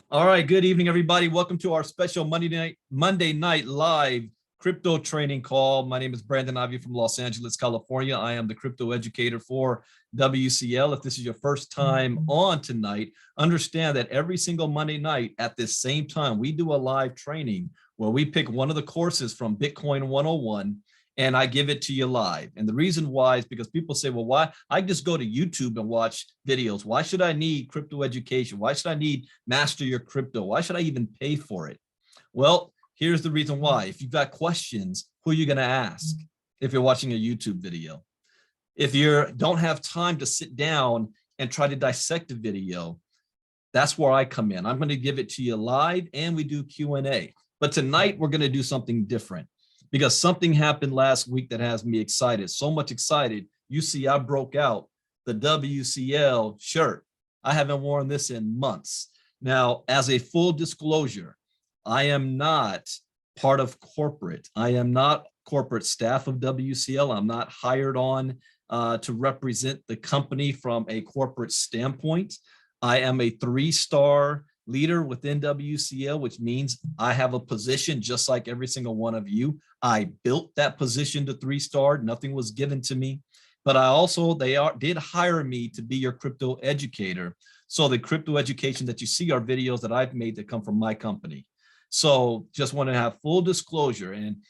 All right, good evening, everybody. Welcome to our special Monday night live crypto training call. My name is Brandon Ivey from Los Angeles, California. I am the crypto educator for WCL. If this is your first time on tonight, understand that every single Monday night at this same time, we do a live training where we pick one of the courses from Bitcoin 101 and I give it to you live. And the reason why is because people say, well, why? I just go to YouTube and watch videos. Why should I need crypto education? Why should I need master your crypto? Why should I even pay for it? Well, here's the reason why. If you've got questions, who are you going to ask if you're watching a YouTube video? If you don't have time to sit down and try to dissect a video, that's where I come in. I'm going to give it to you live and we do Q&A. But tonight we're going to do something different because something happened last week that has me excited, so much excited. You see, I broke out the WCL shirt. I haven't worn this in months. Now, as a full disclosure, I am not part of corporate. I am not corporate staff of WCL. I'm not hired on to represent the company from a corporate standpoint. I am a 3-star leader within WCL, which means I have a position just like every single one of you. I built that position to 3-star. Nothing was given to me, but I also, did hire me to be your crypto educator. So the crypto education that you see are videos that I've made that come from my company. So just want to have full disclosure. And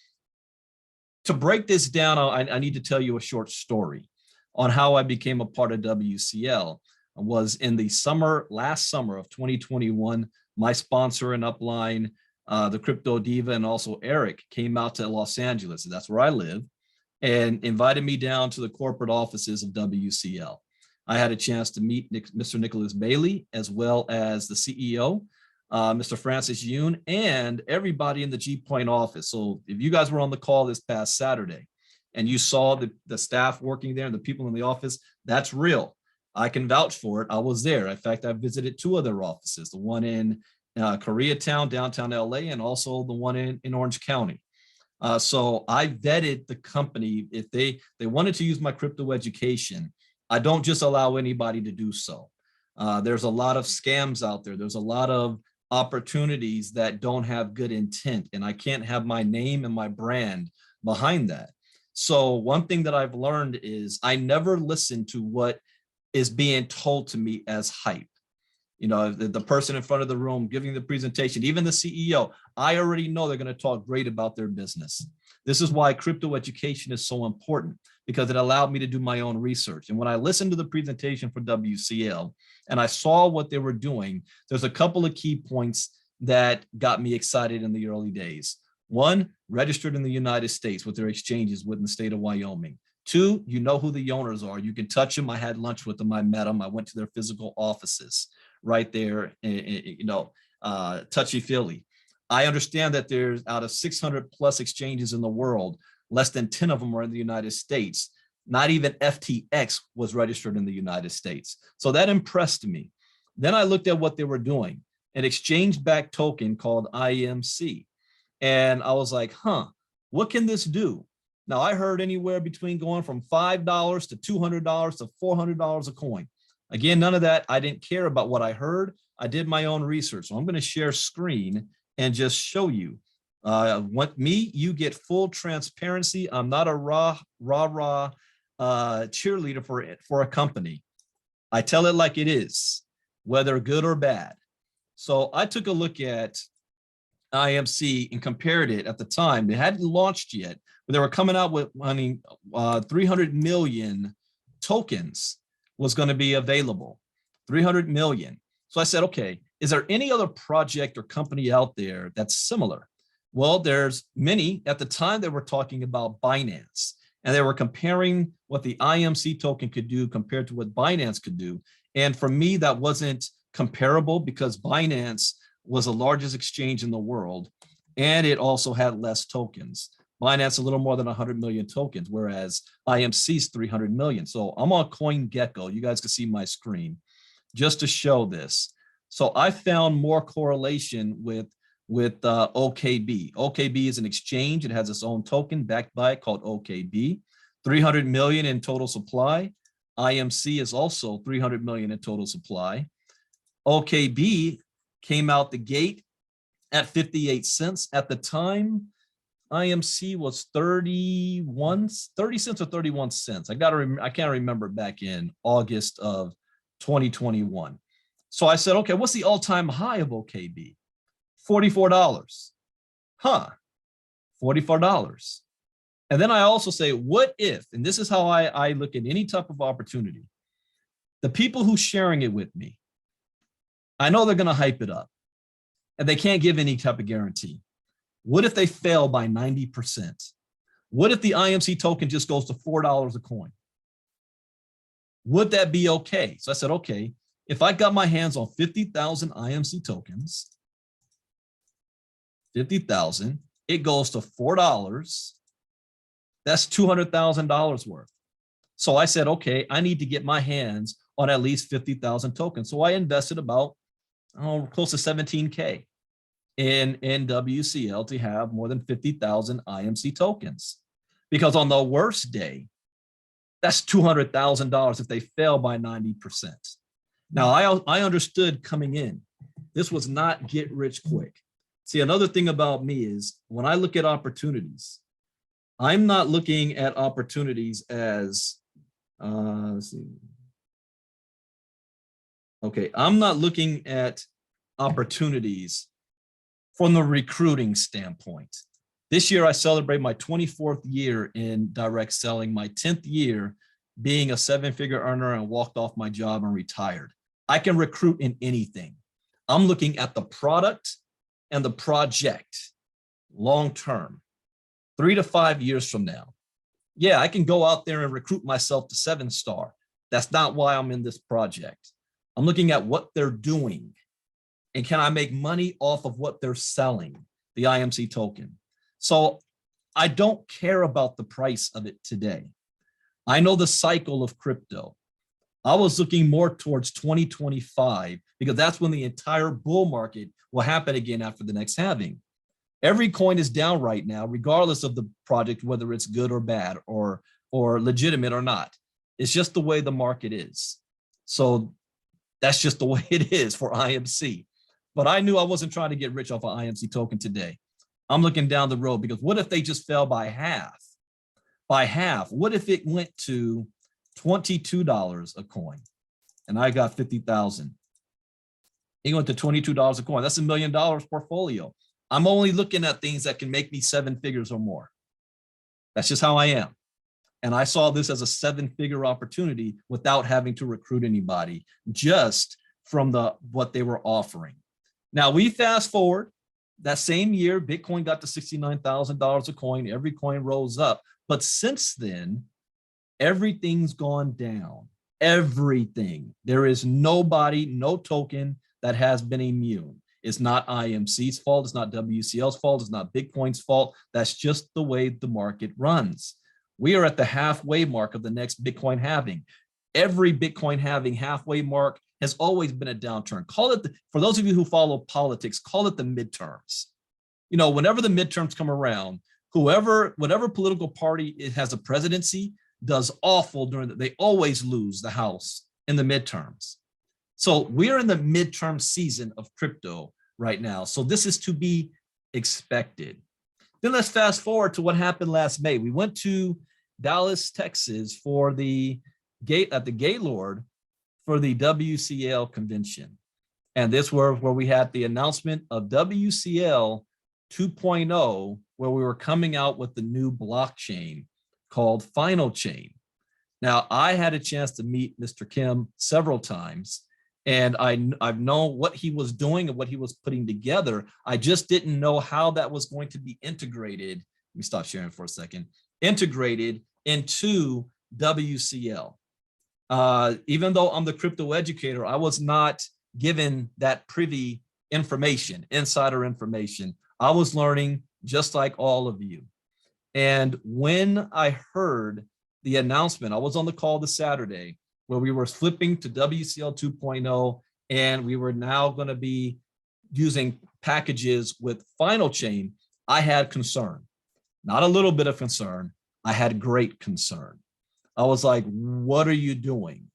to break this down, I need to tell you a short story on how I became a part of WCL. Was in the last summer of 2021, my sponsor and upline, the Crypto Diva, and also Eric came out to Los Angeles, that's where I live, and invited me down to the corporate offices of WCL. I had a chance to meet Mr. Nicholas Bailey, as well as the CEO, Mr. Francis Yoon, and everybody in the G Point office. So if you guys were on the call this past Saturday and you saw the staff working there and the people in the office, that's real. I can vouch for it. I was there. In fact, I visited 2 of their offices, the one in Koreatown, downtown LA, and also the one in Orange County. So I vetted the company. If they wanted to use my crypto education, I don't just allow anybody to do so. There's a lot of scams out there. There's a lot of opportunities that don't have good intent, and I can't have my name and my brand behind that. So one thing that I've learned is I never listen to what is being told to me as hype. You know, the person in front of the room giving the presentation, even the CEO, I already know they're going to talk great about their business. This is why crypto education is so important, because it allowed me to do my own research. And when I listened to the presentation for WCL and I saw what they were doing, there's a couple of key points that got me excited in the early days. 1, registered in the United States with their exchanges within the state of Wyoming. 2, you know who the owners are. You can touch them. I had lunch with them. I met them. I went to their physical offices right there, touchy-feely. I understand that there's out of 600 plus exchanges in the world, less than 10 of them are in the United States. Not even FTX was registered in the United States. So that impressed me. Then I looked at what they were doing, an exchange-backed token called IMC. And I was like, what can this do? Now, I heard anywhere between going from $5 to $200 to $400 a coin. Again, none of that. I didn't care about what I heard. I did my own research. So I'm going to share screen and just show you. You get full transparency. I'm not a rah cheerleader for a company. I tell it like it is, whether good or bad. So I took a look at IMC and compared it at the time. They hadn't launched yet, but they were coming out with 300 million tokens was going to be available, 300 million. So I said, okay, is there any other project or company out there that's similar? Well, there's many. At the time, they were talking about Binance, and they were comparing what the IMC token could do compared to what Binance could do. And for me, that wasn't comparable because Binance was the largest exchange in the world, and it also had less tokens. Binance a little more than 100 million tokens, whereas IMC's 300 million. So I'm on CoinGecko. You guys can see my screen just to show this. So I found more correlation with OKB. OKB is an exchange. It has its own token backed by it called OKB. 300 million in total supply. IMC is also 300 million in total supply. OKB came out the gate at 58 cents. At the time, IMC was 30 cents or 31 cents. I can't remember back in August of 2021. So I said, okay, what's the all-time high of OKB? $44. Huh, $44. And then I also say, what if, and this is how I look at any type of opportunity, the people who's sharing it with me, I know they're going to hype it up and they can't give any type of guarantee. What if they fail by 90%? What if the IMC token just goes to $4 a coin? Would that be okay? So I said, okay, if I got my hands on 50,000 IMC tokens, 50,000, it goes to $4. That's $200,000 worth. So I said, okay, I need to get my hands on at least 50,000 tokens. So I invested about close to 17K in WCL to have more than 50,000 IMC tokens. Because on the worst day, that's $200,000 if they fail by 90%. Now, I understood coming in, this was not get rich quick. See, another thing about me is when I look at opportunities, I'm not looking at opportunities as, let's see. Okay, I'm not looking at opportunities from the recruiting standpoint. This year, I celebrate my 24th year in direct selling, my 10th year being a 7-figure earner and walked off my job and retired. I can recruit in anything. I'm looking at the product and the project long-term, 3 to 5 years from now. Yeah, I can go out there and recruit myself to 7-star. That's not why I'm in this project. I'm looking at what they're doing and can I make money off of what they're selling, the IMC token. So I don't care about the price of it today. I know the cycle of crypto. I was looking more towards 2025 because that's when the entire bull market will happen again after the next halving. Every coin is down right now, regardless of the project, whether it's good or bad or legitimate or not. It's just the way the market is. So that's just the way it is for IMC. But I knew I wasn't trying to get rich off an IMC token today. I'm looking down the road because what if they just fell by half? By half, what if it went to $22 a coin and I got 50,000? It went to $22 a coin. That's $1 million portfolio. I'm only looking at things that can make me 7 figures or more. That's just how I am. And I saw this as a 7-figure opportunity without having to recruit anybody, just from what they were offering. Now we fast forward, that same year, Bitcoin got to $69,000 a coin. Every coin rose up. But since then, everything's gone down. Everything. There is nobody, no token that has been immune. It's not IMC's fault. It's not WCL's fault. It's not Bitcoin's fault. That's just the way the market runs. We are at the halfway mark of the next Bitcoin halving. Every Bitcoin halving halfway mark has always been a downturn. Call it, for those of you who follow politics, call it the midterms. You know, whenever the midterms come around, whatever political party has a presidency does awful they always lose the House in the midterms. So we're in the midterm season of crypto right now. So this is to be expected. Then let's fast forward to what happened last May. We went to Dallas, Texas for the Gaylord for the WCL convention. And this was where we had the announcement of WCL 2.0, where we were coming out with the new blockchain called Final Chain. Now, I had a chance to meet Mr. Kim several times, and I've known what he was doing and what he was putting together. I just didn't know how that was going to be integrated. Let me stop sharing for a second. Integrated into WCL. Even though I'm the crypto educator, I was not given that privy information, insider information. I was learning just like all of you. And when I heard the announcement, I was on the call this Saturday where we were flipping to WCL 2.0, and we were now going to be using packages with Final Chain. I had concern, not a little bit of concern. I had great concern. I was like, what are you doing?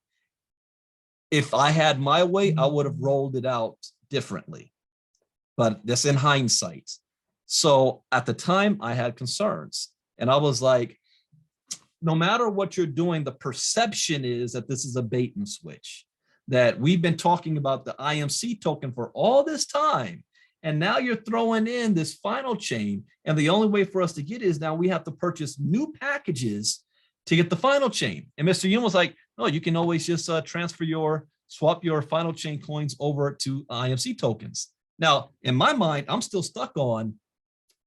If I had my way, I would have rolled it out differently, but that's in hindsight. So at the time I had concerns, and I was like, no matter what you're doing, the perception is that this is a bait and switch, that we've been talking about the IMC token for all this time. And now you're throwing in this final chain. And the only way for us to get it is now we have to purchase new packages to get the final chain. And Mr. Yoon was like, no, you can always just swap your final chain coins over to IMC tokens. Now, in my mind, I'm still stuck on,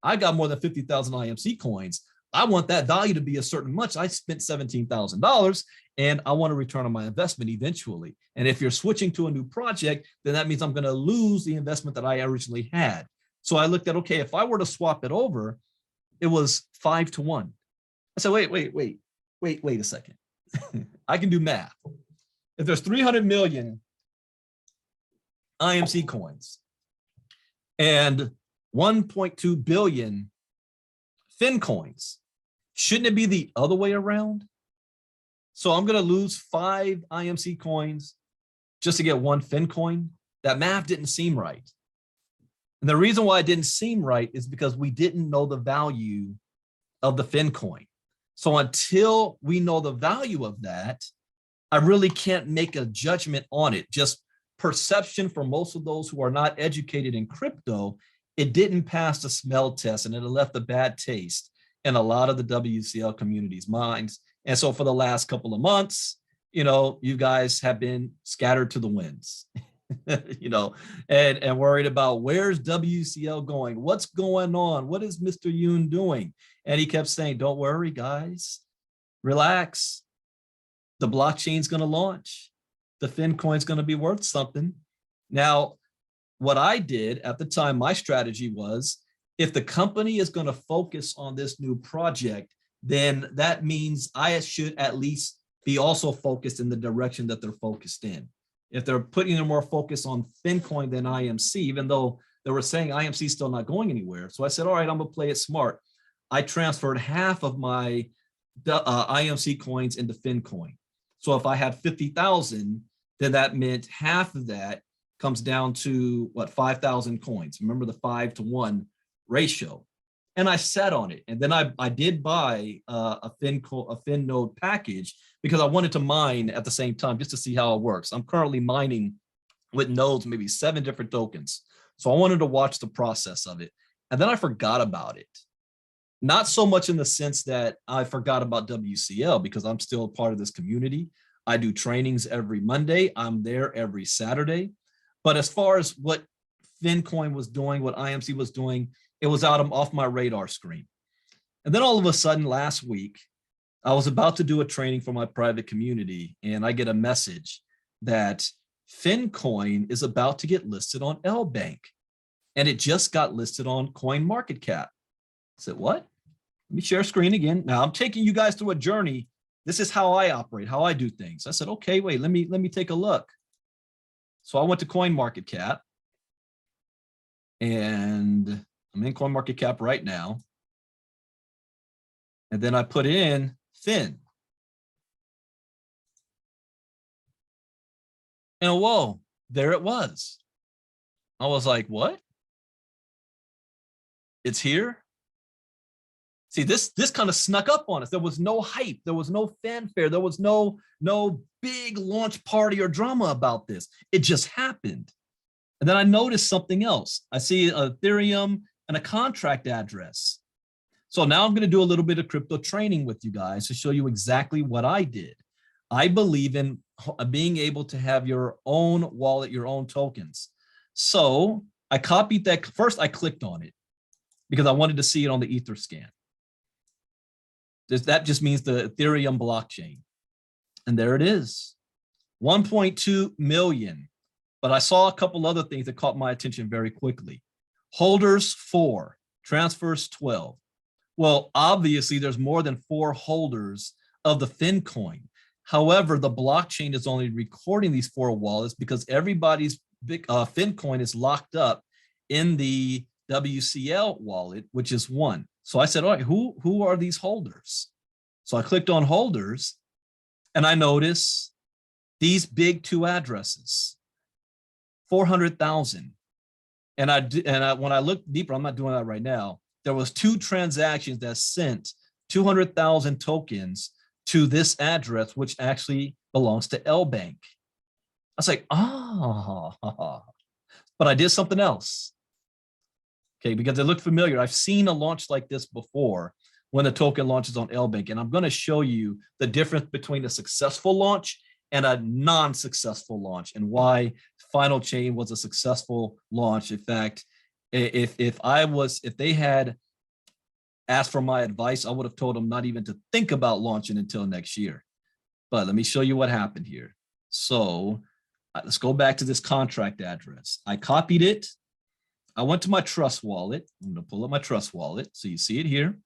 I got more than 50,000 IMC coins. I want that value to be a certain much. I spent $17,000 and I want to return on my investment eventually. And if you're switching to a new project, then that means I'm going to lose the investment that I originally had. So I looked at, okay, if I were to swap it over, it was 5-1. I said, wait a second. I can do math. If there's 300 million IMC coins and 1.2 billion Fin coins, shouldn't it be the other way around? So I'm going to lose 5 IMC coins just to get 1 Fin coin. That math didn't seem right. And the reason why it didn't seem right is because we didn't know the value of the Fin coin. So until we know the value of that, I really can't make a judgment on it. Just perception for most of those who are not educated in crypto, it didn't pass the smell test, and it left a bad taste in a lot of the WCL community's minds. And so for the last couple of months, you guys have been scattered to the winds, and worried about where's WCL going? What's going on? What is Mr. Yoon doing? And he kept saying, don't worry, guys, relax. The blockchain's going to launch. The Fin coin's going to be worth something. Now, what I did at the time, my strategy was, if the company is going to focus on this new project, then that means I should at least be also focused in the direction that they're focused in. If they're putting more focus on FinCoin than IMC, even though they were saying IMC is still not going anywhere. So I said, all right, I'm going to play it smart. I transferred half of my IMC coins into FinCoin. So if I had 50,000, then that meant half of that comes down to 5,000 coins. Remember the 5-1 ratio. And I sat on it. And then I did buy a Fin node package because I wanted to mine at the same time just to see how it works. I'm currently mining with nodes, maybe 7 different tokens. So I wanted to watch the process of it. And then I forgot about it. Not so much in the sense that I forgot about WCL, because I'm still part of this community. I do trainings every Monday. I'm there every Saturday. But as far as what FinCoin was doing, what IMC was doing, it was off my radar screen. And then all of a sudden last week, I was about to do a training for my private community, and I get a message that FinCoin is about to get listed on LBank, and it just got listed on CoinMarketCap. I said, what? Let me share screen again. Now I'm taking you guys through a journey. This is how I operate, how I do things. I said, okay, wait, let me take a look. So I went to CoinMarketCap, and I'm in CoinMarketCap right now. And then I put in Fin. And whoa, there it was. I was like, what? It's here? See, this kind of snuck up on us. There was no hype. There was no fanfare. There was no big launch party or drama about this. It just happened. And then I noticed something else. I see Ethereum and a contract address. So now I'm going to do a little bit of crypto training with you guys to show you exactly what I did. I believe in being able to have your own wallet, your own tokens. So I copied that. First, I clicked on it because I wanted to see it on the Etherscan. That just means the Ethereum blockchain. And there it is, 1.2 million. But I saw a couple other things that caught my attention very quickly. Holders 4, transfers 12. Well, obviously there's more than 4 holders of the FinCoin. However, the blockchain is only recording these 4 wallets because everybody's FinCoin is locked up in the WCL wallet, which is 1. So I said, all right, who are these holders? So I clicked on holders, and I noticed these big 2 addresses. 400,000. And when I look deeper, I'm not doing that right now. There was 2 transactions that sent 200,000 tokens to this address, which actually belongs to L Bank. I was like, but I did something else. Okay, because it looked familiar. I've seen a launch like this before when the token launches on L Bank, and I'm going to show you the difference between a successful launch and a non-successful launch, and why Final Chain was a successful launch. In fact, if they had asked for my advice, I would have told them not even to think about launching until next year. But let me show you what happened here. So let's go back to this contract address. I copied it. I went to my Trust wallet. I'm going to pull up my Trust wallet so you see it here.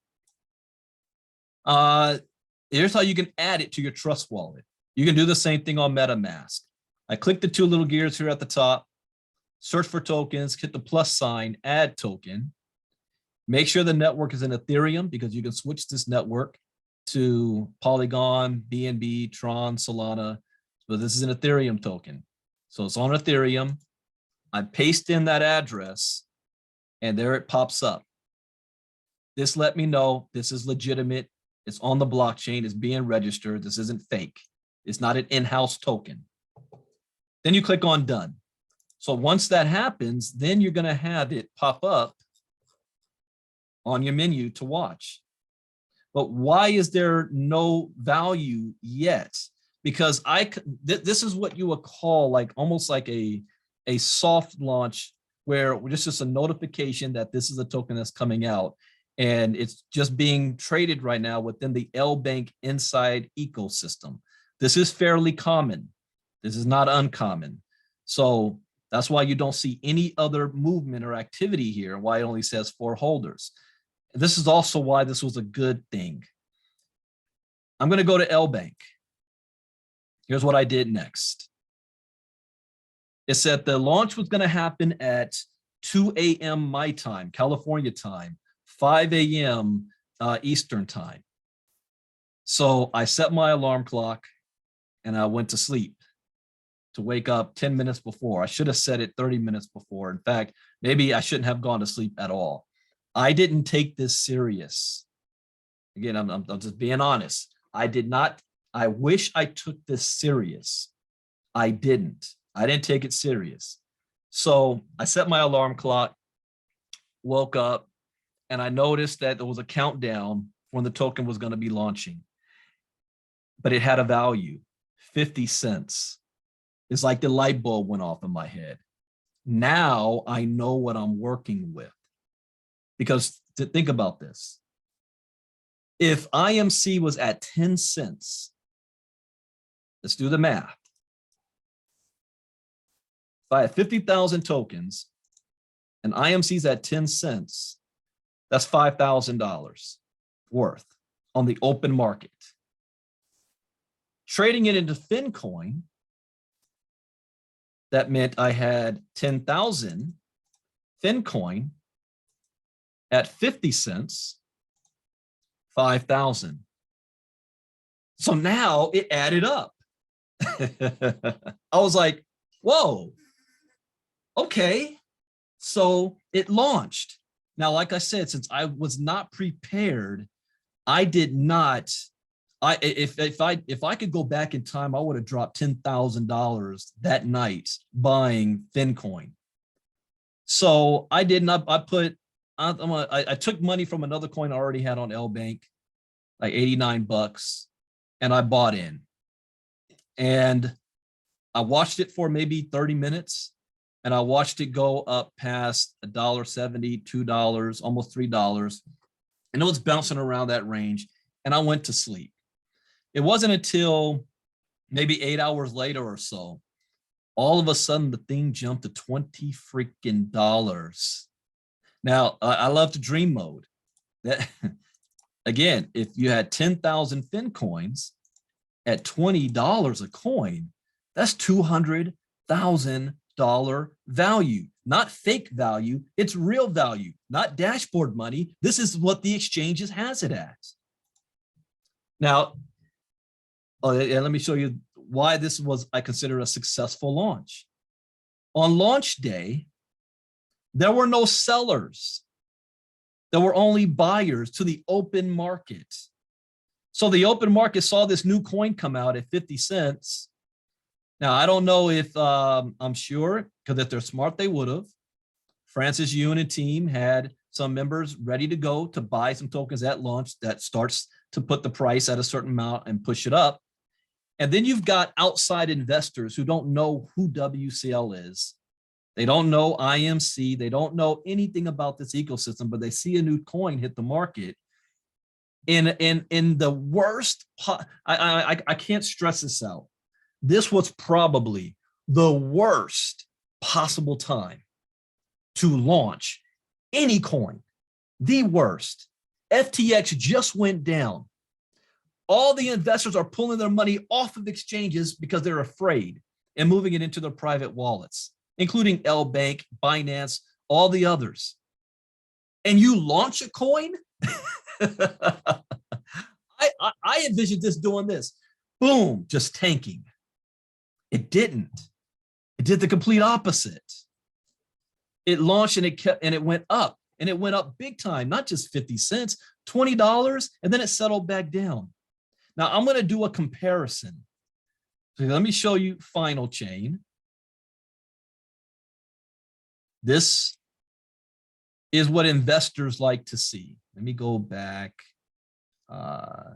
Here's how you can add it to your Trust wallet. You can do the same thing on MetaMask. I click the 2 little gears here at the top, search for tokens, hit the plus sign, add token. Make sure the network is in Ethereum, because you can switch this network to Polygon, BNB, Tron, Solana. But this is an Ethereum token. So it's on Ethereum. I paste in that address, and there it pops up. This let me know this is legitimate. It's on the blockchain. It's being registered. This isn't fake. It's not an in-house token. Then you click on done. So once that happens, then you're going to have it pop up on your menu to watch. But why is there no value yet? Because this is what you would call like almost like a soft launch, where it's just a notification that this is a token that's coming out, and it's just being traded right now within the L Bank inside ecosystem. This is fairly common. This is not uncommon. So that's why you don't see any other movement or activity here, why it only says 4 holders. This is also why this was a good thing. I'm going to go to L Bank. Here's what I did next. It said the launch was going to happen at 2 a.m. my time, California time, 5 a.m. Eastern time. So I set my alarm clock and I went to sleep to wake up 10 minutes before. I should have set it 30 minutes before. In fact, maybe I shouldn't have gone to sleep at all. I didn't take this serious. Again, I'm just being honest. I did not. I wish I took this serious. I didn't take it serious. So I set my alarm clock, woke up, and I noticed that there was a countdown when the token was going to be launching. But it had a value, 50 cents. It's like the light bulb went off in my head. Now I know what I'm working with. Because to think about this, if IMC was at 10 cents, let's do the math. If I have 50,000 tokens and IMC's at 10 cents, that's $5,000 worth on the open market. Trading it into FinCoin, that meant I had 10,000 FinCoin at 50 cents, 5,000. So now it added up. I was like, whoa, okay. So it launched. Now, like I said, since I was not prepared, I did not, if I could go back in time, I would have dropped $10,000 that night buying FinCoin. So I did not, I took money from another coin I already had on L Bank, like 89 bucks, and I bought in. And I watched it for maybe 30 minutes, and I watched it go up past $1.70, $2, almost $3. And it was bouncing around that range, and I went to sleep. It wasn't until maybe 8 hours later or so, all of a sudden the thing jumped to $20 freaking dollars. Now, I love to dream mode. That again, if you had 10,000 FinCoins at $20 a coin, that's $200,000 value, not fake value. It's real value, not dashboard money. This is what the exchanges has it as. Now, let me show you why this was, I consider, a successful launch. On launch day, there were no sellers. There were only buyers to the open market. So the open market saw this new coin come out at 50 cents. Now, I don't know if I'm sure, because if they're smart, they would have. Francis Yoon and team had some members ready to go to buy some tokens at launch that starts to put the price at a certain amount and push it up. And then you've got outside investors who don't know who WCL is. They don't know IMC. They don't know anything about this ecosystem, but they see a new coin hit the market. In the worst, I can't stress this out. This was probably the worst possible time to launch any coin, the worst. FTX just went down. All the investors are pulling their money off of exchanges because they're afraid and moving it into their private wallets, including L Bank, Binance, all the others. And you launch a coin? I envisioned this doing this. Boom, just tanking. It didn't. It did the complete opposite. It launched and it went up, and it went up big time, not just 50 cents, $20, and then it settled back down. Now I'm going to do a comparison. So let me show you final chain. This is what investors like to see. Let me go back. Okay,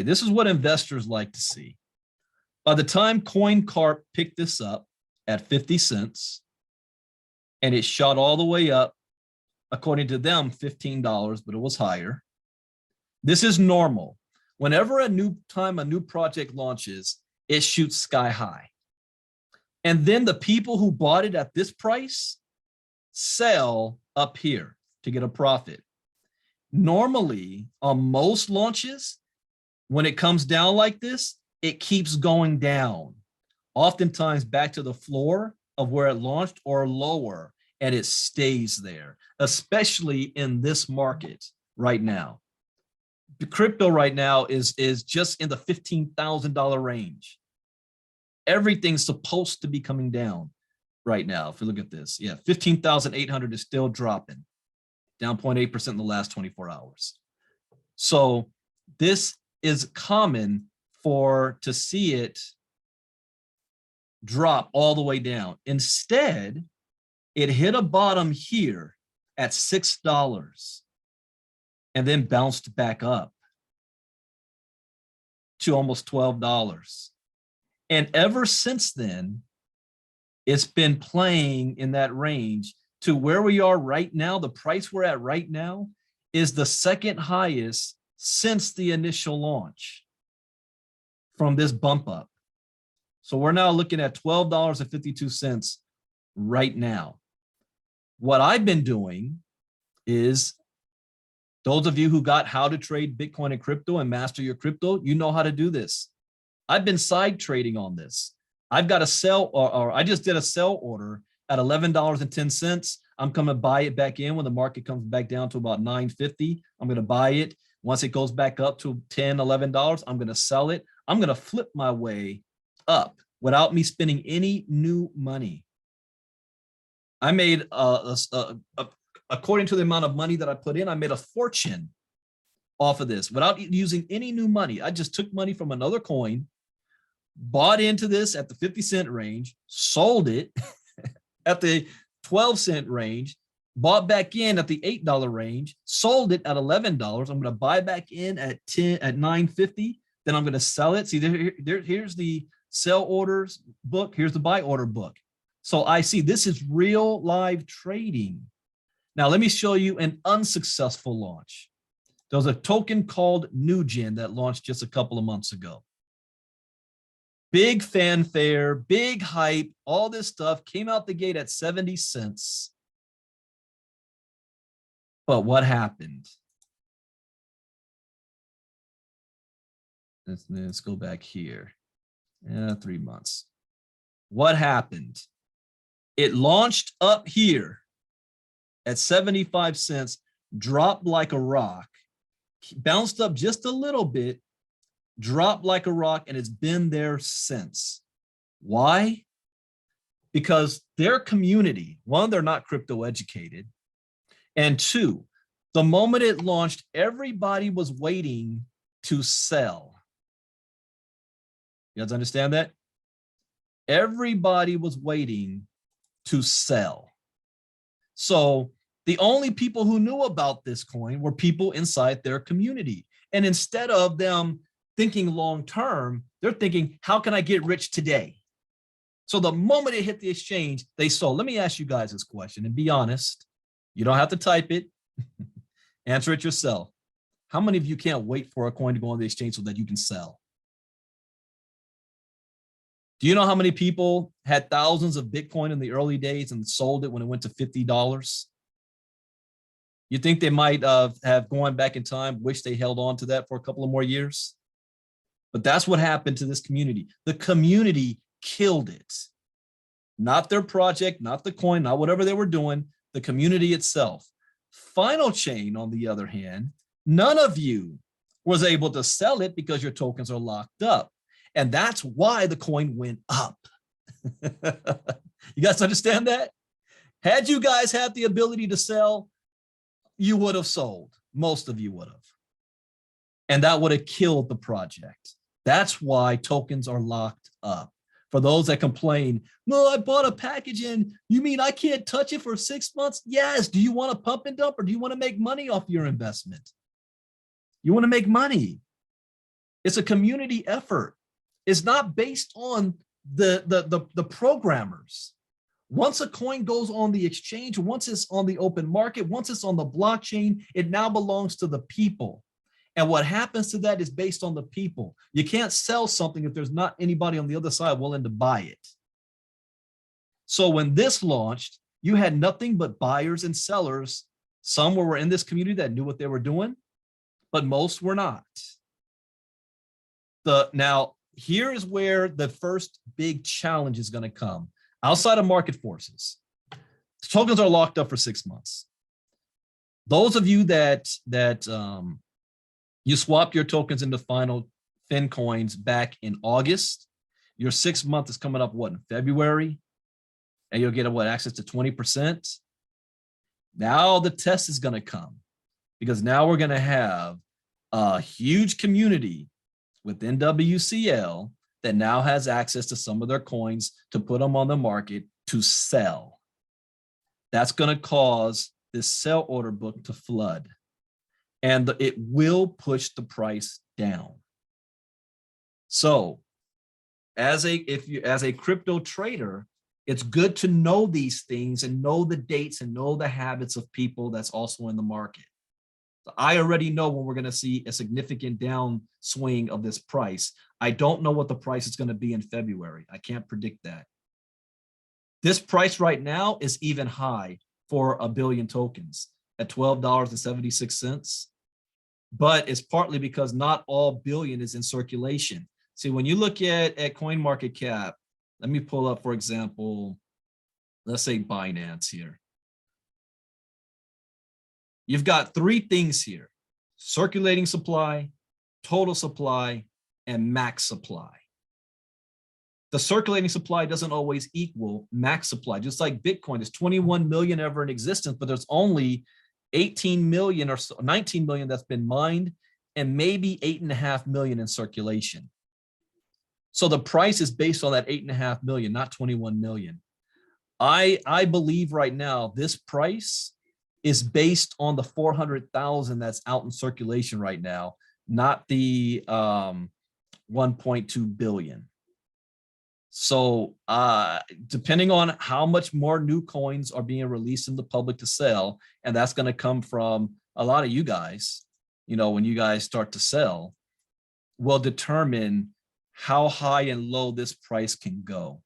this is what investors like to see. By the time CoinCarp picked this up at 50 cents, and it shot all the way up, according to them, $15, but it was higher. This is normal. Whenever a new project launches, it shoots sky high. And then the people who bought it at this price sell up here to get a profit. Normally, on most launches, when it comes down like this, it keeps going down, oftentimes back to the floor of where it launched or lower, and it stays there, especially in this market right now. The crypto right now is just in the $15,000 range. Everything's supposed to be coming down right now. If you look at this, yeah, 15,800 is still dropping, down 0.8% in the last 24 hours. So this is common to see it drop all the way down. Instead, it hit a bottom here at $6 and then bounced back up to almost $12. And ever since then, it's been playing in that range to where we are right now. The price we're at right now is the second highest since the initial launch from this bump up. So we're now looking at $12.52 right now. What I've been doing is, those of you who got how to trade Bitcoin and crypto and master your crypto, you know how to do this. I've been side trading on this. I've got a sell, or I just did a sell order at $11.10. I'm going to buy it back in when the market comes back down to about $9.50. I'm going to buy it. Once it goes back up to $10, $11, I'm going to sell it. I'm going to flip my way up without me spending any new money. I made, according to the amount of money that I put in, I made a fortune off of this without using any new money. I just took money from another coin, bought into this at the 50-cent range, sold it at the 12-cent range, bought back in at the $8 range, sold it at $11. I'm going to buy back in at $9.50. Then I'm going to sell it. See, here's the sell orders book. Here's the buy order book. So I see this is real live trading. Now, let me show you an unsuccessful launch. There was a token called NewGen that launched just a couple of months ago. Big fanfare, big hype, all this stuff came out the gate at 70 cents. But what happened? Let's go back here. 3 months. What happened? It launched up here at 75 cents, dropped like a rock, bounced up just a little bit, dropped like a rock, and it's been there since. Why? because their community, one, they're not crypto educated. And two, the moment it launched, everybody was waiting to sell. You guys understand that? Everybody was waiting to sell. So the only people who knew about this coin were people inside their community. And instead of them thinking long-term, they're thinking, how can I get rich today? So the moment it hit the exchange, they sold. Let me ask you guys this question and be honest. You don't have to type it. Answer it yourself. How many of you can't wait for a coin to go on the exchange so that you can sell? Do you know how many people had thousands of Bitcoin in the early days and sold it when it went to $50? You think they might have gone back in time, wish they held on to that for a couple of more years? But that's what happened to this community. The community killed it. Not their project, not the coin, not whatever they were doing, the community itself. Final Chain, on the other hand, none of you was able to sell it because your tokens are locked up. And that's why the coin went up. You guys understand that? Had you guys had the ability to sell, you would have sold. Most of you would have. And that would have killed the project. That's why tokens are locked up. For those that complain, no, I bought a package in, you mean I can't touch it for 6 months? Yes. Do you want to pump and dump or do you want to make money off your investment? You want to make money. It's a community effort. It's not based on the programmers. Once a coin goes on the exchange, once it's on the open market, once it's on the blockchain, it now belongs to the people. And what happens to that is based on the people. You can't sell something if there's not anybody on the other side willing to buy it. So when this launched, you had nothing but buyers and sellers. Some were in this community that knew what they were doing, but most were not. Now, here is where the first big challenge is going to come. Outside of market forces, tokens are locked up for 6 months. Those of you that you swapped your tokens into final Fin coins back in August, your 6 month is coming up, what, in February? And you'll get, what, access to 20%? Now the test is going to come, because now we're going to have a huge community within WCL that now has access to some of their coins to put them on the market to sell. That's going to cause this sell order book to flood, and it will push the price down. So as a crypto trader, it's good to know these things and know the dates and know the habits of people that's also in the market. So I already know when we're going to see a significant downswing of this price. I don't know what the price is going to be in February. I can't predict that. This price right now is even high for a billion tokens at $12.76. But it's partly because not all billion is in circulation. See, when you look at CoinMarketCap, let me pull up, for example, let's say Binance here. You've got three things here: circulating supply, total supply, and max supply. The circulating supply doesn't always equal max supply. Just like Bitcoin, there's 21 million ever in existence, but there's only 18 million or so, 19 million that's been mined, and maybe 8.5 million in circulation. So the price is based on that 8.5 million, not 21 million. I believe right now this price is based on the 400,000 that's out in circulation right now, not the 1.2 billion. So depending on how much more new coins are being released in the public to sell, and that's going to come from a lot of you guys, you know, when you guys start to sell, will determine how high and low this price can go.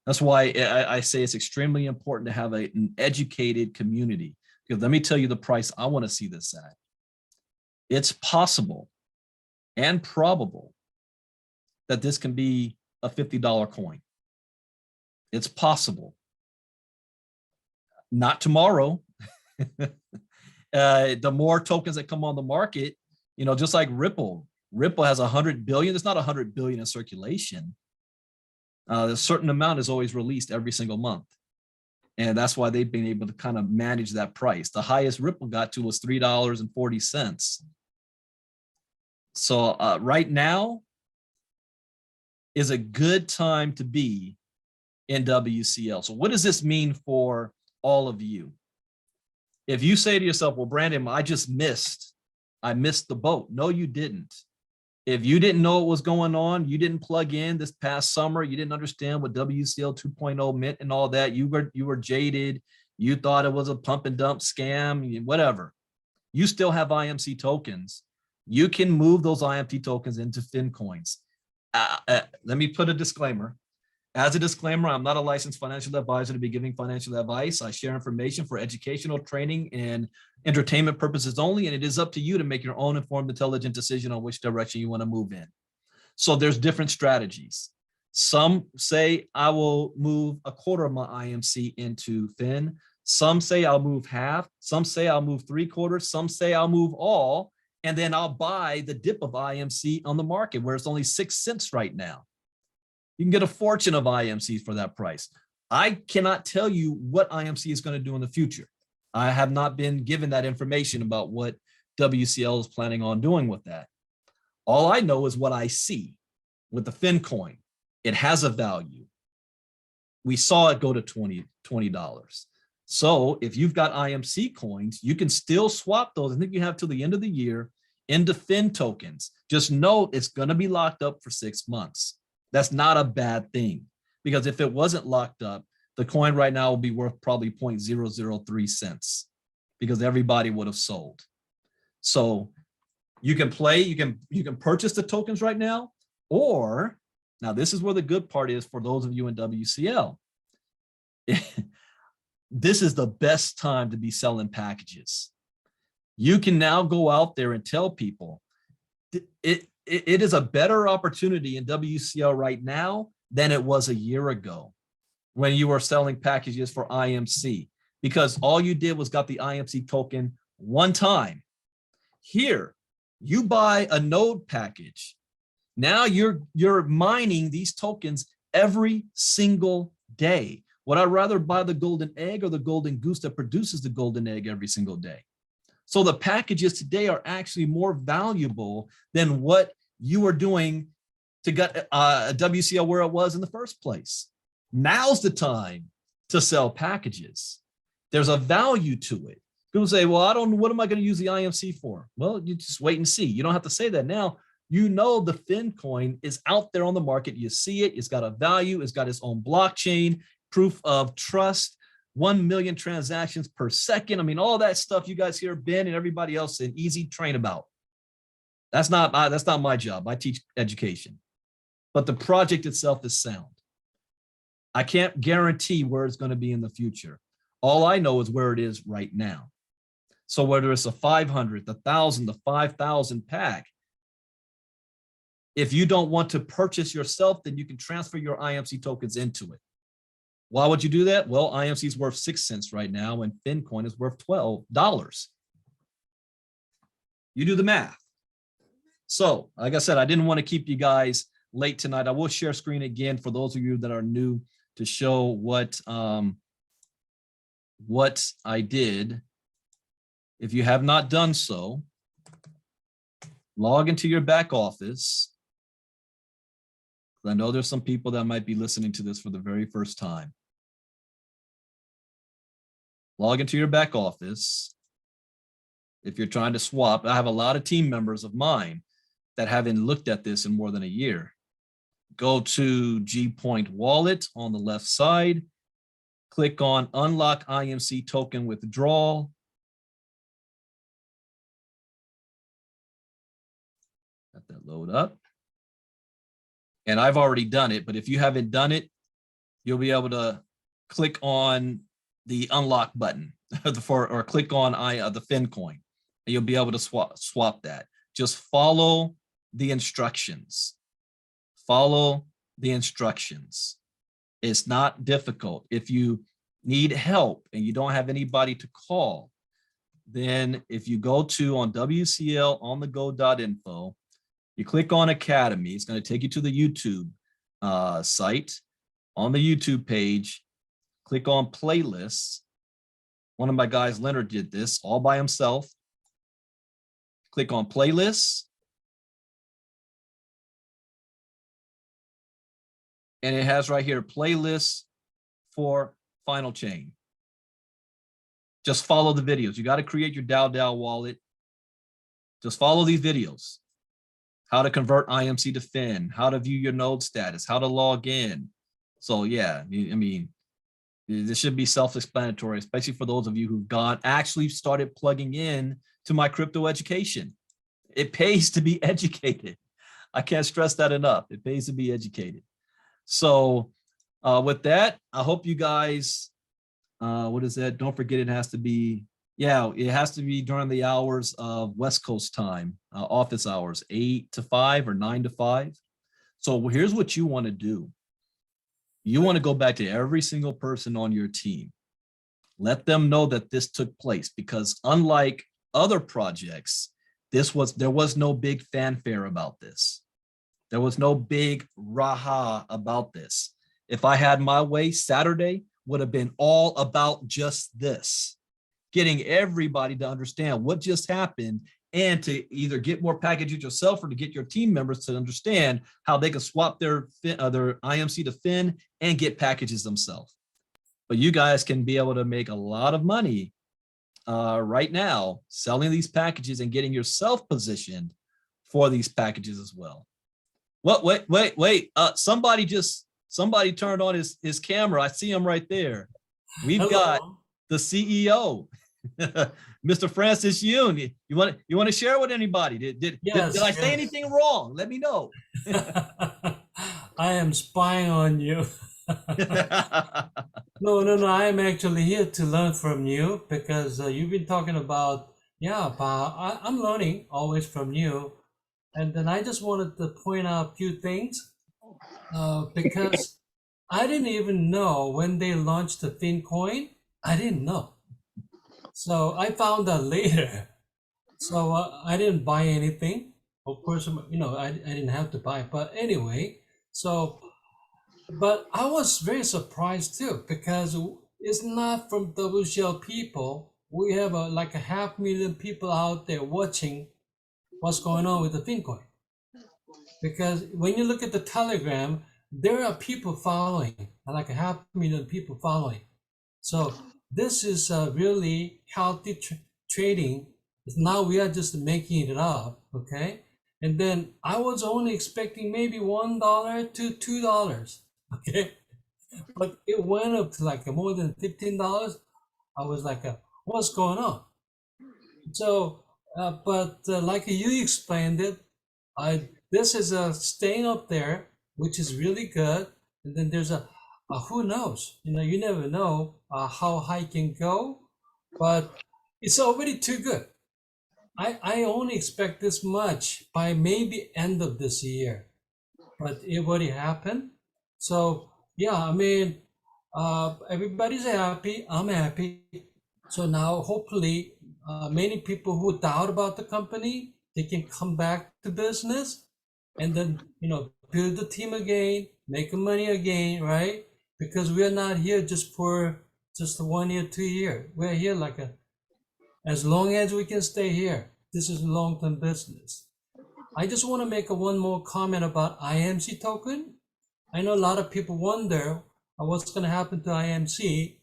That's why I say it's extremely important to have an educated community. Because let me tell you the price I want to see this at. It's possible and probable that this can be a $50 coin. It's possible. Not tomorrow. The more tokens that come on the market, you know, just like Ripple. Ripple has 100 billion. It's not 100 billion in circulation. A certain amount is always released every single month. And that's why they've been able to kind of manage that price. The highest Ripple got to was $3.40. So right now is a good time to be in WCL. So what does this mean for all of you? If you say to yourself, well, Brandon, I missed the boat. No, you didn't. If you didn't know what was going on, you didn't plug in this past summer, you didn't understand what WCL 2.0 meant and all that, you were jaded, you thought it was a pump and dump scam, whatever. You still have IMC tokens. You can move those IMT tokens into FinCoins. Let me put a disclaimer. As a disclaimer, I'm not a licensed financial advisor to be giving financial advice. I share information for educational, training, and entertainment purposes only, and it is up to you to make your own informed, intelligent decision on which direction you want to move in. So there's different strategies. Some say I will move a quarter of my IMC into Fin. Some say I'll move half. Some say I'll move 3/4. Some say I'll move all, and then I'll buy the dip of IMC on the market where it's only 6 cents right now. You can get a fortune of IMCs for that price. I cannot tell you what IMC is going to do in the future. I have not been given that information about what WCL is planning on doing with that. All I know is what I see with the FinCoin. It has a value. We saw it go to $20. So if you've got IMC coins, you can still swap those. I think you have till the end of the year into Fin tokens. Just note it's going to be locked up for 6 months. That's not a bad thing, because if it wasn't locked up, the coin right now will be worth probably 0.003 cents because everybody would have sold. So you can play, you can purchase the tokens right now, or now this is where the good part is for those of you in WCL. This is the best time to be selling packages. You can now go out there and tell people it is a better opportunity in WCL right now than it was a year ago when you were selling packages for IMC, because all you did was got the IMC token one time. Here, you buy a node package. Now you're mining these tokens every single day. Would I rather buy the golden egg or the golden goose that produces the golden egg every single day? So the packages today are actually more valuable than what you were doing to get a WCL where it was in the first place. Now's the time to sell packages. There's a value to it. People say, well, what am I going to use the IMC for? Well, you just wait and see. You don't have to say that now. You know the FinCoin is out there on the market. You see it. It's got a value. It's got its own blockchain, proof of trust, 1 million transactions per second. I mean, all that stuff you guys hear Ben and everybody else in Easy train about. That's not my job. I teach education. But the project itself is sound. I can't guarantee where it's going to be in the future. All I know is where it is right now. So whether it's a 500, the 1,000, the 5,000 pack, if you don't want to purchase yourself, then you can transfer your IMC tokens into it. Why would you do that? Well, IMC is worth 6 cents right now, and FinCoin is worth $12. You do the math. So, like I said, I didn't want to keep you guys late tonight. I will share screen again for those of you that are new to show what I did. If you have not done so, log into your back office. I know there's some people that might be listening to this for the very first time. Log into your back office. If you're trying to swap, I have a lot of team members of mine that haven't looked at this in more than a year. Go to G-Point Wallet on the left side. Click on Unlock IMC Token Withdrawal. Let that load up. And I've already done it, but if you haven't done it, you'll be able to click on the unlock button or click on the FinCoin, and you'll be able to swap that. Just follow the instructions. Follow the instructions. It's not difficult. If you need help and you don't have anybody to call, then if you go to on WCL onthego.info, you click on Academy, it's going to take you to the YouTube site. on the YouTube page, click on playlists. One of my guys, Leonard, did this all by himself. Click on playlists. And it has right here, playlists for Final Chain. Just follow the videos. You got to create your DAO wallet. Just follow these videos. How to convert IMC to Fin, how to view your node status, how to log in. So yeah, I mean, this should be self-explanatory, especially for those of you who've actually started plugging in to my crypto education. It pays to be educated. I can't stress that enough. It pays to be educated. So with that, I hope you guys, what is that? Don't forget, it has to be, yeah, it has to be during the hours of West Coast time, office hours, 8 to 5 or 9 to 5. So here's what you want to do. You want to go back to every single person on your team. Let them know that this took place, because unlike other projects, there was no big fanfare about this. There was no big raha about this. If I had my way, Saturday would have been all about just this, getting everybody to understand what just happened and to either get more packages yourself or to get your team members to understand how they can swap their IMC to Fin and get packages themselves. But you guys can be able to make a lot of money right now selling these packages and getting yourself positioned for these packages as well. What? Wait. Somebody turned on his camera. I see him right there. We've got the CEO, Mr. Francis Yoon. You want to share with anybody? Did I say anything wrong? Let me know. I am spying on you. No. I am actually here to learn from you, because you've been talking about, I'm learning always from you. And then I just wanted to point out a few things, because I didn't even know when they launched the FinCoin. I didn't know. So I found out later. So I didn't buy anything. Of course, I didn't have to buy. But anyway, but I was very surprised too, because it's not from WCL people. We have like 500,000 people out there watching what's going on with the FinCoin. Because when you look at the Telegram, there are people following, like 500,000 people following. So this is really healthy trading. Now we are just making it up, okay? And then I was only expecting maybe $1 to $2, okay? But it went up to like more than $15. I was like, what's going on? So, but like you explained it, this is staying up there, which is really good. And then there's a who knows? You never know how high it can go, but it's already too good. I only expect this much by maybe end of this year, but it already happened. So yeah, I mean, everybody's happy. I'm happy. So now hopefully many people who doubt about the company, they can come back to business and then, build the team again, make money again, right? Because we're not here just for just 1 year, 2 year. We're here like as long as we can stay here. This is long-term business. I just want to make one more comment about IMC token. I know a lot of people wonder what's going to happen to IMC.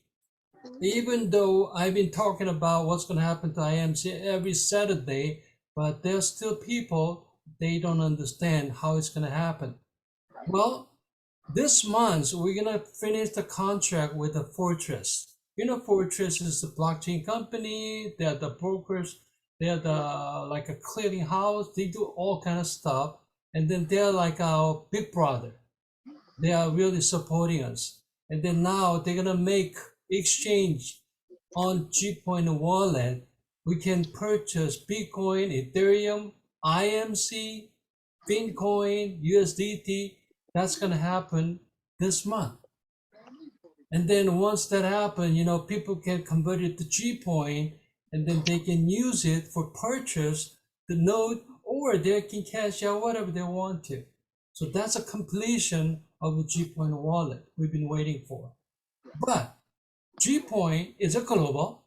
Even though I've been talking about what's going to happen to IMC every Saturday, but there's still people, they don't understand how it's going to happen. Well, this month, we're going to finish the contract with the Fortress. Fortress is the blockchain company. They're the brokers. They're like a clearing house. They do all kind of stuff. And then they're like our big brother. They are really supporting us. And then now they're going to make exchange on G-Point wallet. We can purchase Bitcoin, Ethereum, IMC, FinCoin, USDT. That's going to happen this month. And then once that happens, people can convert it to G-Point, and then they can use it for purchase the node, or they can cash out whatever they want to. So that's a completion of the G-Point wallet we've been waiting for. But G-Point is a global.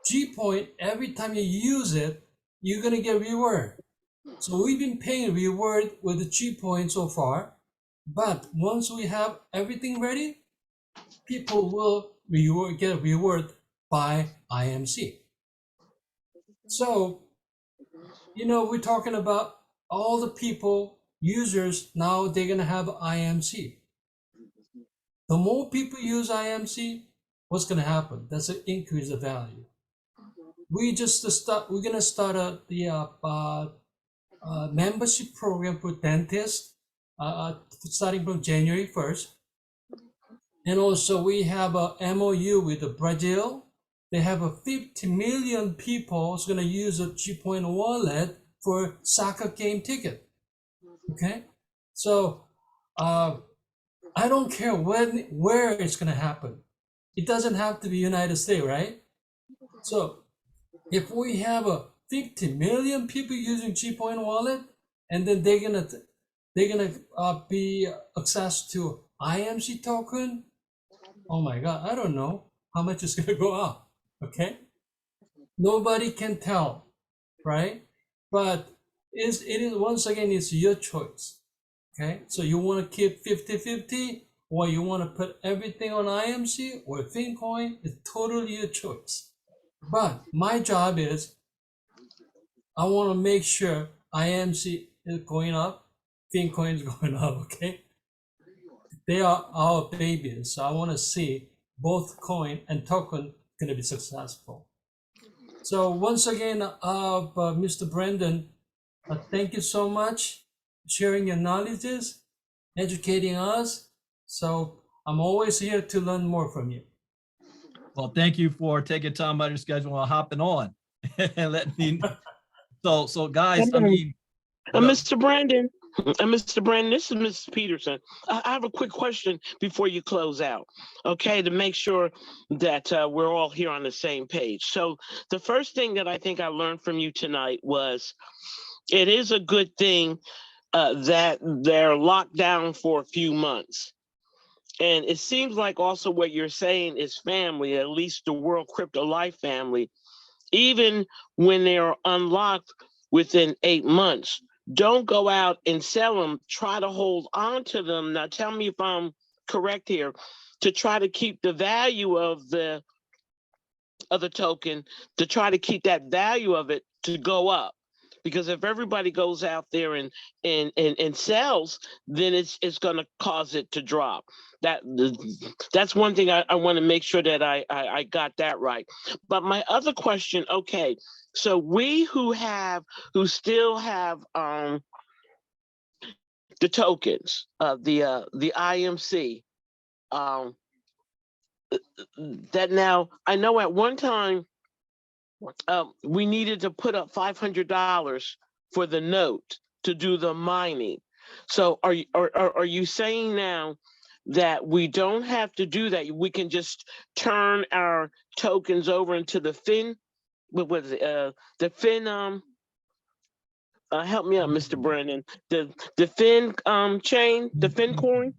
G-Point, every time you use it, you're going to get reward. So we've been paying reward with the G-Point so far. But once we have everything ready, people will get reward by IMC. So, we're talking about all the people, users, now they're going to have IMC. The more people use IMC, what's going to happen? That's an increase of value. We're going to start the membership program for dentists starting from January 1st. And also we have a MOU with Brazil. They have a 50 million people who's going to use a G-Point wallet for soccer game ticket. Okay, so I don't care where it's going to happen. It doesn't have to be United States, right? So if we have a 50 million people using G-Point wallet, and then they're gonna be access to IMC token. Oh my God, I don't know how much is gonna go up. Okay, nobody can tell, right? But it is once again, it's your choice. Okay, so you want to keep 50-50, or you want to put everything on IMC or FinCoin. It's totally your choice. But my job is I want to make sure IMC is going up, FinCoin is going up. Okay, they are our babies, so I want to see both coin and token going to be successful. So once again, Mr. Brandon, thank you so much for sharing your knowledges, educating us. So I'm always here to learn more from you. Well, thank you for taking time out of your schedule and hopping on and letting me. So guys, I mean, Mr. Brandon, this is Mrs. Peterson. I have a quick question before you close out, okay, to make sure that we're all here on the same page. So the first thing that I think I learned from you tonight was it is a good thing that they're locked down for a few months. And it seems like also what you're saying is family, at least the World Crypto Life family, even when they're unlocked within 8 months, don't go out and sell them. Try to hold on to them. Now, tell me if I'm correct here, to try to keep the value of the token, to try to keep that value of it to go up. Because if everybody goes out there and sells, then it's going to cause it to drop. That's one thing I want to make sure that I got that right. But my other question, okay, so we who still have the tokens of the IMC, that now I know at one time we needed to put up $500 for the note to do the mining. So are you saying now that we don't have to do that? We can just turn our tokens over into the Fin, what is it? The Fin help me out, Mr. Brandon. The Fin chain, the Fin coin.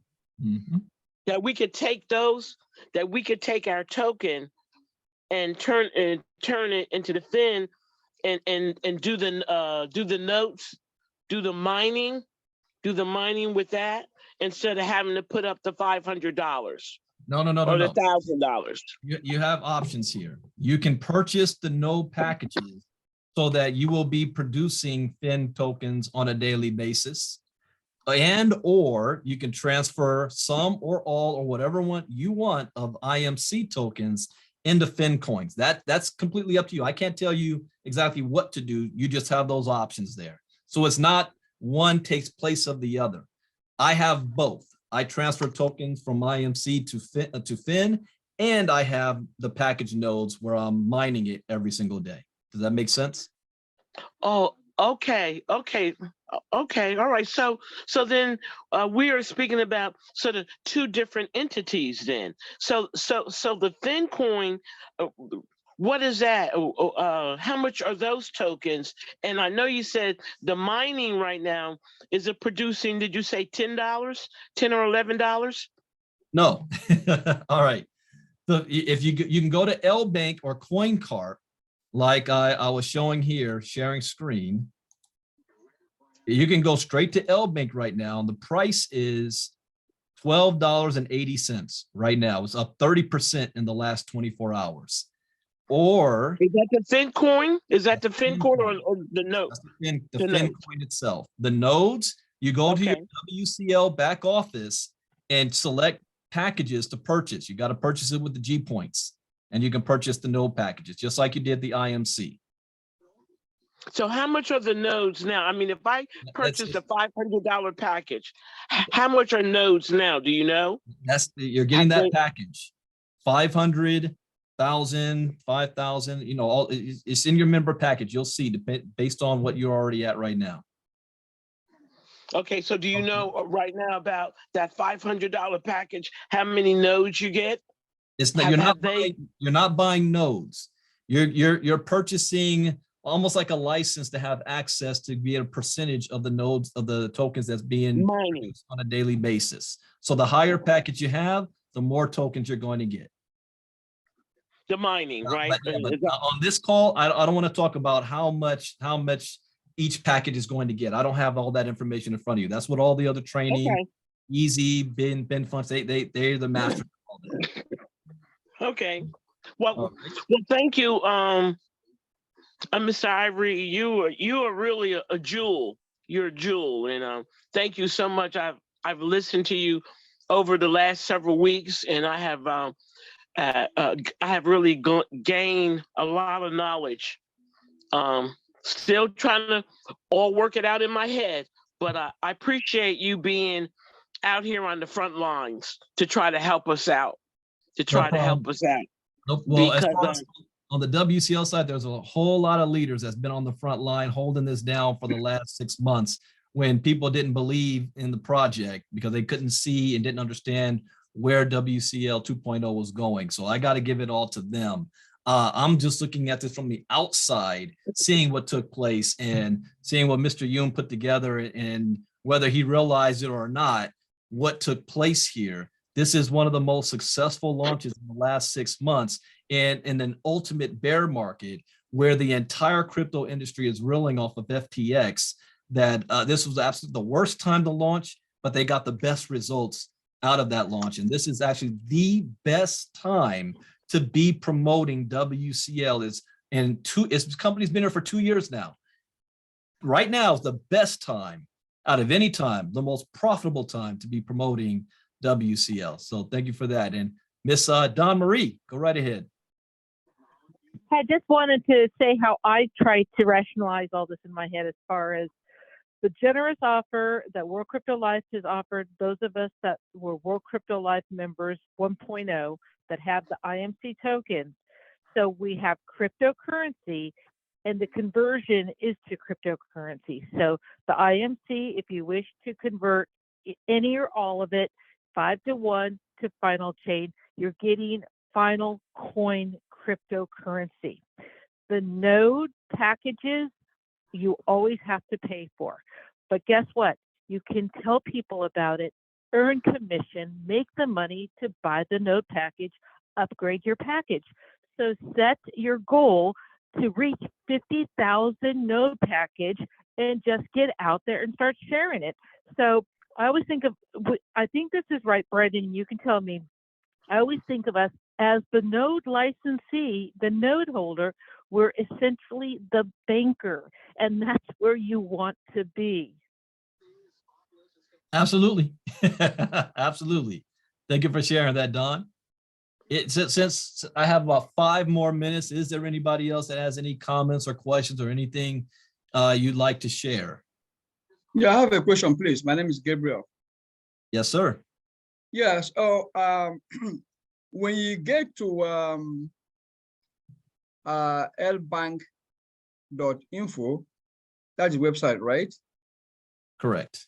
Mm-hmm. That we could take those, that we could take our token and turn it into the Fin and do the notes, do the mining with that, instead of having to put up the $500. No. Or the $1,000. You have options here. You can purchase the node packages so that you will be producing Fin tokens on a daily basis. And or you can transfer some or all or whatever one you want of IMC tokens into Fin coins. That's completely up to you. I can't tell you exactly what to do. You just have those options there. So it's not one takes place of the other. I have both. I transfer tokens from IMC to Fin, and I have the package nodes where I'm mining it every single day. Does that make sense? Oh, okay. All right. So then we are speaking about sort of two different entities then. So the Fin coin, what is that? How much are those tokens? And I know you said the mining right now, is it producing, did you say $10, $10 or $11? No. All right. So if you can go to L Bank or CoinCart, like I was showing here, sharing screen. You can go straight to L Bank right now. And the price is $12.80 right now. It's up 30% in the last 24 hours. Or is that the thin coin? Is that the thin coin or the note? that's the thin coin itself. The nodes, you go to your WCL back office and select packages to purchase. You got to purchase it with the G points, and you can purchase the node packages just like you did the IMC. So how much are the nodes now? I mean, if I purchased a $500 package, how much are nodes now? Do you know? You're getting that package, 500,000, 5,000. You know, it's in your member package. You'll see based on what you're already at right now. Okay, so do you know right now about that $500 package? How many nodes you get? It's not. You're not buying nodes. You're purchasing almost like a license to have access to be a percentage of the nodes of the tokens that's being produced on a daily basis. So the higher package you have, the more tokens you're going to get. The mining, right? But on this call, I don't want to talk about how much each package is going to get. I don't have all that information in front of you. That's what all the other training, Easy, Ben Funds, they're the masters of all that. Okay. Well, thank you. Mr. Ivory, you are really a jewel. You're a jewel, and thank you so much. I've listened to you over the last several weeks, and I have really gained a lot of knowledge. Still trying to all work it out in my head, but I appreciate you being out here on the front lines to try to help us out. Well, as far as on the WCL side, there's a whole lot of leaders that's been on the front line holding this down for the last 6 months when people didn't believe in the project because they couldn't see and didn't understand where WCL 2.0 was going. So I got to give it all to them. I'm just looking at this from the outside, seeing what took place and seeing what Mr. Yoon put together and whether he realized it or not, what took place here. This is one of the most successful launches in the last 6 months and in an ultimate bear market where the entire crypto industry is reeling off of FTX, that this was absolutely the worst time to launch, but they got the best results out of that launch. And this is actually the best time to be promoting WCL. Its company's been here for 2 years now. Right now is the best time out of any time, the most profitable time to be promoting WCL. So thank you for that. And Miss Dawn Marie, go right ahead. I just wanted to say how I tried to rationalize all this in my head as far as the generous offer that World Crypto Life has offered those of us that were World Crypto Life members 1.0 that have the IMC tokens. So we have cryptocurrency and the conversion is to cryptocurrency. So the IMC, if you wish to convert any or all of it, 5-to-1 to final chain, you're getting final coin cryptocurrency. The node packages, you always have to pay for. But guess what? You can tell people about it, earn commission, make the money to buy the node package, upgrade your package. So set your goal to reach 50,000 node package and just get out there and start sharing it. So I always think I think this is right, Brandon, you can tell me. I always think of us as the node licensee, the node holder. We're essentially the banker, and that's where you want to be. Absolutely. Absolutely. Thank you for sharing that, Dawn. Since I have about 5 more minutes, is there anybody else that has any comments or questions or anything you'd like to share? Yeah, I have a question, please. My name is Gabriel. Yes, sir. Yes. When you get to lbank.info, that's the website, right? Correct.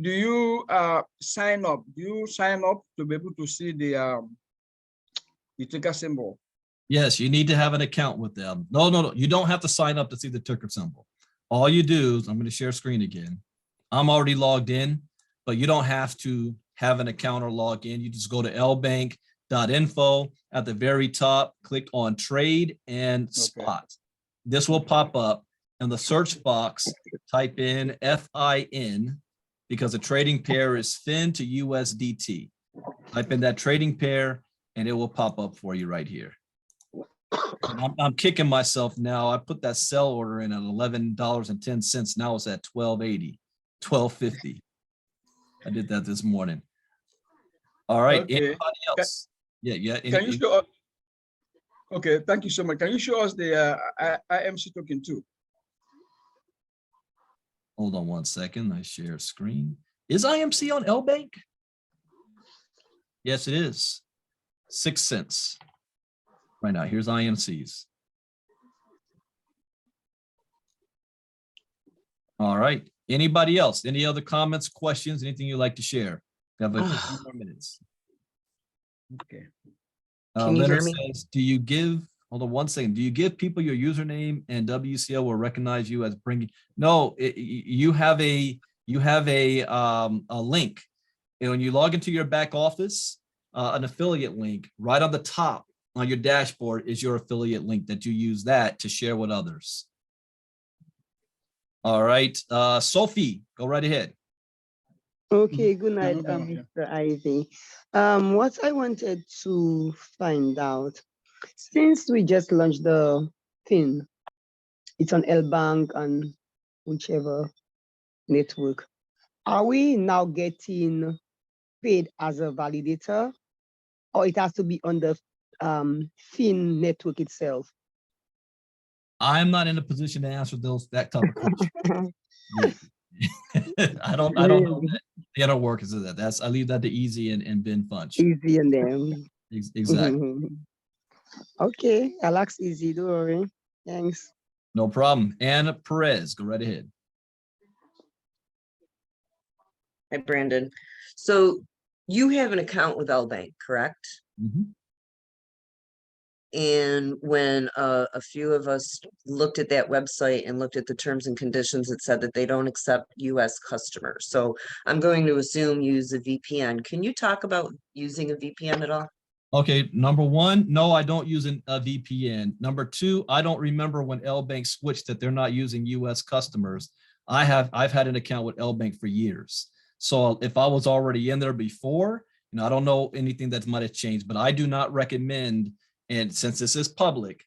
Do you sign up? Do you sign up to be able to see the ticker symbol? Yes, you need to have an account with them. No. You don't have to sign up to see the ticker symbol. All you do is, I'm going to share screen again. I'm already logged in, but you don't have to have an account or log in. You just go to lbank.info at the very top, click on trade and spot. This will pop up in the search box. Type in FIN because the trading pair is FIN to USDT. Type in that trading pair and it will pop up for you right here. I'm kicking myself now. I put that sell order in at $11.10. Now it's at $12.80, $12.50. I did that this morning. All right. Okay. Anybody else? Yeah. Can you show us? Okay, thank you so much. Can you show us the IMC token too? Hold on one second. I share screen. Is IMC on LBank? Yes, it is. 6 cents. Right now, here's IMCs. All right. Anybody else? Any other comments, questions, anything you'd like to share? We have a few more minutes. Okay. Can you hear Leonard me? says, do you give, hold on one second. Do you give people your username and WCL will recognize you as bringing? No, you have a link. And when you log into your back office, an affiliate link right on the top on your dashboard is your affiliate link that you use that to share with others. All right, Sophie, go right ahead. Okay, good night, Yeah. Mr. Ivy. What I wanted to find out, since we just launched the PIN, it's on LBank and whichever network, are we now getting paid as a validator, or it has to be on the PIN network itself? I'm not in a position to answer that type of question. I don't know that the other work is that. I leave that to Easy and Ben Funch. Easy and them. Exactly. Okay, I'll ask Easy, don't worry. Thanks. No problem. Anna Perez, go right ahead. Hi, Brandon. So you have an account with LBank, correct? Mm-hmm. And when a few of us looked at that website and looked at the terms and conditions, it said that they don't accept US customers. So I'm going to assume you use a VPN. Can you talk about using a VPN at all? Okay, number one, no, I don't use a VPN. Number two, I don't remember when LBank switched that they're not using US customers. I've had an account with LBank for years. So if I was already in there before, I don't know anything that might have changed, but I do not recommend. And since this is public,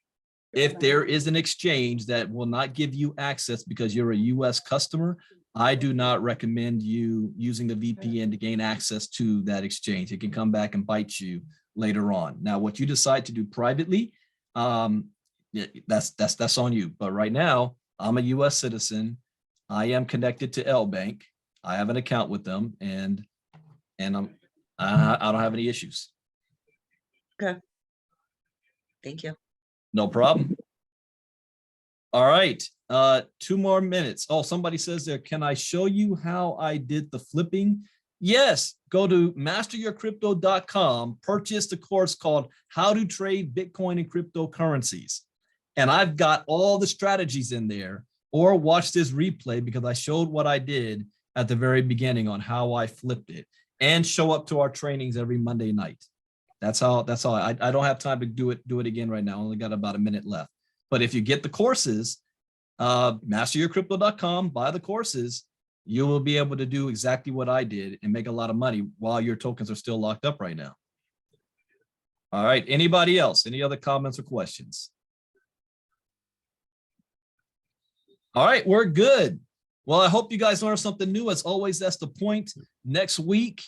if there is an exchange that will not give you access because you're a US customer, I do not recommend you using the VPN to gain access to that exchange. It can come back and bite you later on. Now, what you decide to do privately, that's on you. But right now, I'm a US citizen. I am connected to LBank. I have an account with them, and I don't have any issues. Okay. Thank you. No problem. All right. 2 more minutes. Oh, somebody says there, can I show you how I did the flipping? Yes. Go to masteryourcrypto.com, purchase the course called How to Trade Bitcoin and Cryptocurrencies. And I've got all the strategies in there, or watch this replay because I showed what I did at the very beginning on how I flipped it, and show up to our trainings every Monday night. That's all. I don't have time to do it again right now. I only got about a minute left. But if you get the courses, masteryourcrypto.com, buy the courses, you will be able to do exactly what I did and make a lot of money while your tokens are still locked up right now. All right. Anybody else? Any other comments or questions? All right, we're good. Well, I hope you guys learned something new. As always, that's the point. Next week,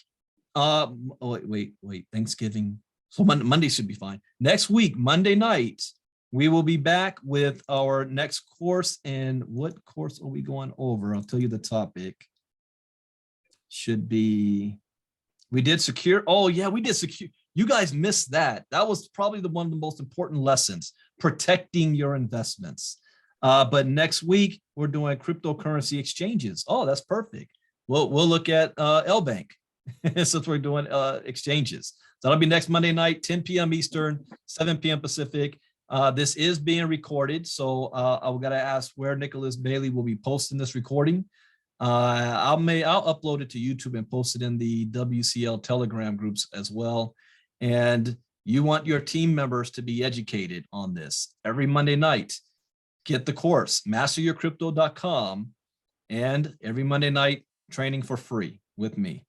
wait, Thanksgiving. So Monday should be fine. Next week, Monday night, we will be back with our next course. And what course are we going over? I'll tell you the topic. Should be, we did secure. Oh yeah, we did secure. You guys missed that. That was probably one of the most important lessons, protecting your investments. But next week, we're doing cryptocurrency exchanges. Oh, that's perfect. We'll look at LBank since we're doing exchanges. That'll be next Monday night, 10 p.m. Eastern, 7 p.m. Pacific. This is being recorded, so I've got to ask where Nicholas Bailey will be posting this recording. I'll upload it to YouTube and post it in the WCL Telegram groups as well. And you want your team members to be educated on this every Monday night. Get the course, masteryourcrypto.com, and every Monday night training for free with me.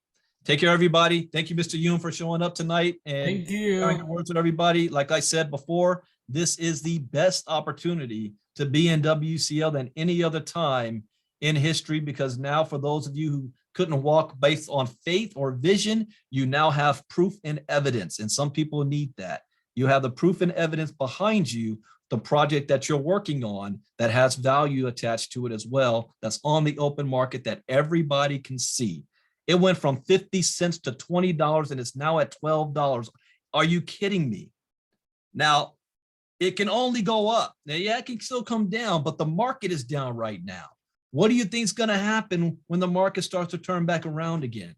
Take care, everybody. Thank you, Mr. Yoon, for showing up tonight and Thank you. sharing your words with everybody. Like I said before, this is the best opportunity to be in WCL than any other time in history, because now for those of you who couldn't walk based on faith or vision, you now have proof and evidence. And some people need that. You have the proof and evidence behind you, the project that you're working on that has value attached to it as well, that's on the open market that everybody can see. It went from 50 cents to $20 and it's now at $12. Are you kidding me? Now, it can only go up. Now, yeah, it can still come down, but the market is down right now. What do you think is going to happen when the market starts to turn back around again?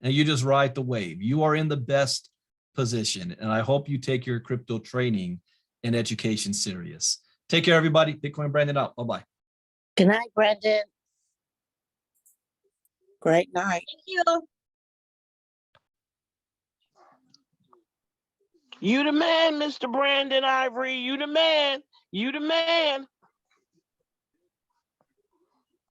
And you just ride the wave. You are in the best position. And I hope you take your crypto training and education serious. Take care, everybody. Bitcoin Brandon out. Bye-bye. Good night, Brandon. Great night. Thank you. You the man, Mr. Brandon Ivory. You the man. You the man.